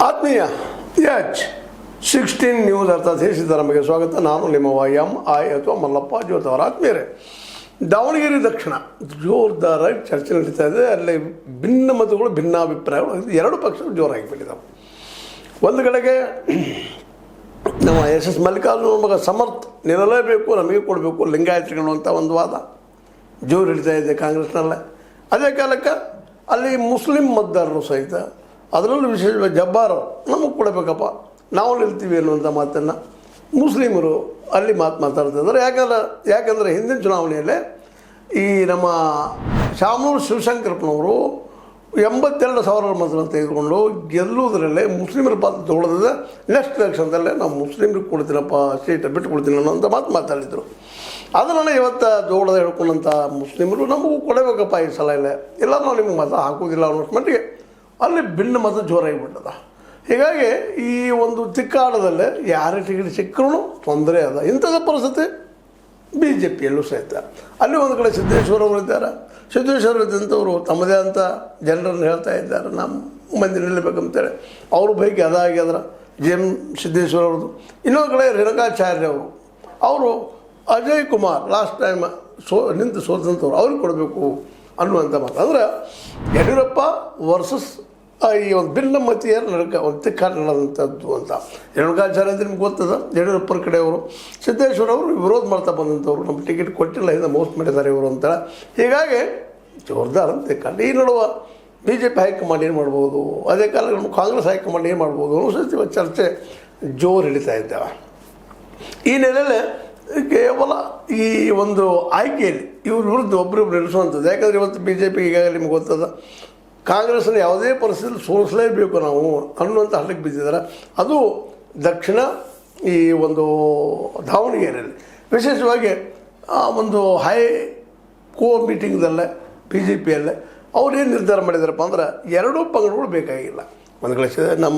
ಆತ್ಮೀಯ H16 news ಅರ್ಥಾತ್ ಸಿದ್ದರಾಮಯ್ಯ ಸ್ವಾಗತ. ನಾನು ನಿಮ್ಮ MI ಅಥವಾ ಮಲ್ಲಪ್ಪ ಜ್ಯೋತಿ ಅವರ ಆತ್ಮೀಯರೇ. ದಾವಣಗೆರೆ ದಕ್ಷಿಣ ಜೋರ್ದಾರಾಗಿ ಚರ್ಚೆ ನಡೀತಾ ಇದೆ. ಅಲ್ಲಿ ಭಿನ್ನ ಮತಗಳು ಭಿನ್ನಾಭಿಪ್ರಾಯಗಳು ಎರಡು ಪಕ್ಷಗಳು ಜೋರಾಗಿ ಬಿಟ್ಟಿದ್ದಾವೆ. ಒಂದು ಕಡೆಗೆ ನಮ್ಮ SS ಮಲ್ಲಿಕಾರ್ಜುನ ಮಗ ಸಮರ್ಥ ನಿಲ್ಲಲೇಬೇಕು, ನಮಗೆ ಕೊಡಬೇಕು ಲಿಂಗಾಯತಗಳು ಅಂತ ಒಂದು ವಾದ ಜೋರು ಹಿಡಿತಾ ಇದೆ ಕಾಂಗ್ರೆಸ್ನಲ್ಲೇ. ಅದೇ ಕಾಲಕ್ಕೆ ಅಲ್ಲಿ ಮುಸ್ಲಿಂ ಮತದಾರರು ಸಹಿತ ಅದರಲ್ಲೂ ವಿಶೇಷವಾಗಿ ಜಬ್ಬಾರು ನಮಗೆ ಕೊಡಬೇಕಪ್ಪ, ನಾವು ನಿಲ್ತೀವಿ ಅನ್ನುವಂಥ ಮಾತನ್ನು ಮುಸ್ಲಿಮರು ಅಲ್ಲಿ ಮಾತಾಡ್ತಿದ್ದಾರೆ. ಯಾಕಂದರೆ ಹಿಂದಿನ ಚುನಾವಣೆಯಲ್ಲೇ ಈ ನಮ್ಮ ಶಾಮನೂರು ಶಿವಶಂಕರಪ್ಪನವರು 82,000 ಮತಗಳನ್ನು ತೆಗೆದುಕೊಂಡು ಗೆಲ್ಲುವುದರಲ್ಲೇ ಮುಸ್ಲಿಮರ ಪಾತ್ರ ತೊಗೊಳ್ಳೋದಿದೆ. ನೆಕ್ಸ್ಟ್ ಎಲೆಕ್ಷನ್ದಲ್ಲೇ ನಾವು ಮುಸ್ಲಿಮ್ರಿಗೆ ಕೊಡ್ತೀನಪ್ಪ, ಸೀಟ್ ಬಿಟ್ಟು ಕೊಡ್ತೀನಿ ಅನ್ನೋಂಥ ಮಾತಾಡಿದರು. ಅದನ್ನು ಇವತ್ತು ಜೋಳದ ಹೇಳ್ಕೊಂಡಂಥ ಮುಸ್ಲಿಮರು ನಮಗೂ ಕೊಡಬೇಕಪ್ಪ ಈ ಸಲ ಇಲ್ಲ ನಾವು ನಿಮಗೆ ಮತ ಹಾಕೋದಿಲ್ಲ ಅನ್ನೋ ಮಟ್ಟಿಗೆ ಅಲ್ಲಿ ಭಿನ್ನ ಮತ ಜೋರಾಗಿಬಿಟ್ಟದ. ಹೀಗಾಗಿ ಈ ಒಂದು ತಿಕ್ಕಾಟದಲ್ಲೇ ಯಾರೇ ಟಿಕೆಟ್ ಸಿಕ್ಕರೂ ತೊಂದರೆ ಅದ. ಇಂಥದ್ದು ಪರಿಸ್ಥಿತಿ BJPಯಲ್ಲೂ ಸಹಿತ. ಅಲ್ಲಿ ಒಂದು ಕಡೆ ಸಿದ್ದೇಶ್ವರ ಅವರು ಇದ್ದಾರೆ. ಸಿದ್ದೇಶ್ವರ ಇದ್ದಂಥವರು ತಮ್ಮದೇ ಅಂತ ಜನರನ್ನು ಹೇಳ್ತಾ ಇದ್ದಾರೆ, ನಮ್ಮ ಮಂದಿ ನಿಲ್ಲಬೇಕಂತೇಳಿ. ಅವ್ರ ಬೈಕ್ ಅದಾಗ್ಯದ್ರ JM ಸಿದ್ದೇಶ್ವರ ಅವ್ರದ್ದು. ಇನ್ನೊಂದು ಕಡೆ ರೇಣುಕಾಚಾರ್ಯ ಅವರು ಅಜಯ್ ಕುಮಾರ್ ಲಾಸ್ಟ್ ಟೈಮ್ ನಿಂತು ಸೋತಂಥವ್ರು ಅವ್ರಿಗೆ ಕೊಡಬೇಕು ಅನ್ನುವಂಥ ಮಾತು. ಅಂದರೆ ಯಡಿಯೂರಪ್ಪ ವರ್ಸಸ್ ಈ ಒಂದು ಭಿನ್ನ ಮತೀಯರ ನಡುಕ ಒಂದು ತಿಕ್ಕಾಟ ನಡೆದಂಥದ್ದು ಅಂತ. ರೇಣುಕಾಚಾರ್ಯ ಅಂತ ನಿಮ್ಗೆ ಗೊತ್ತದ, ಯಡಿಯೂರಪ್ಪರ ಕಡೆಯವರು. ಸಿದ್ದೇಶ್ವರ ಅವರು ವಿರೋಧ ಮಾಡ್ತಾ ಬಂದಂಥವ್ರು, ನಮ್ಮ ಟಿಕೆಟ್ ಕೊಟ್ಟಿಲ್ಲ, ಇಂದ ಮೋಸ ಮಾಡಿದ್ದಾರೆ ಇವರು ಅಂತೇಳಿ. ಹೀಗಾಗಿ ಜೋರ್ದಾರ್ ಅಂತ ತಿಕ್ಕಾಟ. ಈ ನಡುವೆ BJP ಹೈಕಮಾಂಡ್ ಏನು ಮಾಡ್ಬೋದು, ಅದೇ ಕಾಲ ನಮ್ಮ ಕಾಂಗ್ರೆಸ್ ಹೈಕಮಾಂಡ್ ಏನು ಮಾಡ್ಬೋದು ಅನ್ನೋ ಸಹಿತ ಚರ್ಚೆ ಜೋರು ಹಿಡಿತಾ ಇದ್ದಾವೆ. ಈ ನೆಲೆಯಲ್ಲೇ ಕೇವಲ ಈ ಒಂದು ಆಯ್ಕೆಯಲ್ಲಿ ಇವ್ರ ವಿರುದ್ಧ ಒಬ್ಬರಿಬ್ಬರು ನಿಲ್ಲಿಸುವಂಥದ್ದು. ಯಾಕಂದರೆ ಇವತ್ತು BJP ಈಗಾಗಲೇ ನಿಮ್ಗೆ ಗೊತ್ತದ, ಕಾಂಗ್ರೆಸ್ಸನ್ನು ಯಾವುದೇ ಪರಿಸ್ಥಿತಿಯಲ್ಲಿ ಸೋಲಿಸಲೇಬೇಕು ನಾವು ಅನ್ನುವಂಥ ಹಳ್ಳಕ್ಕೆ ಬಿದ್ದಿದ್ದಾರೆ. ಅದು ದಕ್ಷಿಣ ಈ ಒಂದು ದಾವಣಗೆರೆಯಲ್ಲಿ ವಿಶೇಷವಾಗಿ ಒಂದು ಹೈ ಕೋರ್ ಮೀಟಿಂಗ್ದಲ್ಲೇ BJPಯಲ್ಲೇ ಅವ್ರು ಏನು ನಿರ್ಧಾರ ಮಾಡಿದಾರಪ್ಪ ಅಂದ್ರೆ ಎರಡೂ ಪಂಗಡಗಳು ಬೇಕಾಗಿಲ್ಲ. ಒಂದು ಕಡೆ ನಮ್ಮ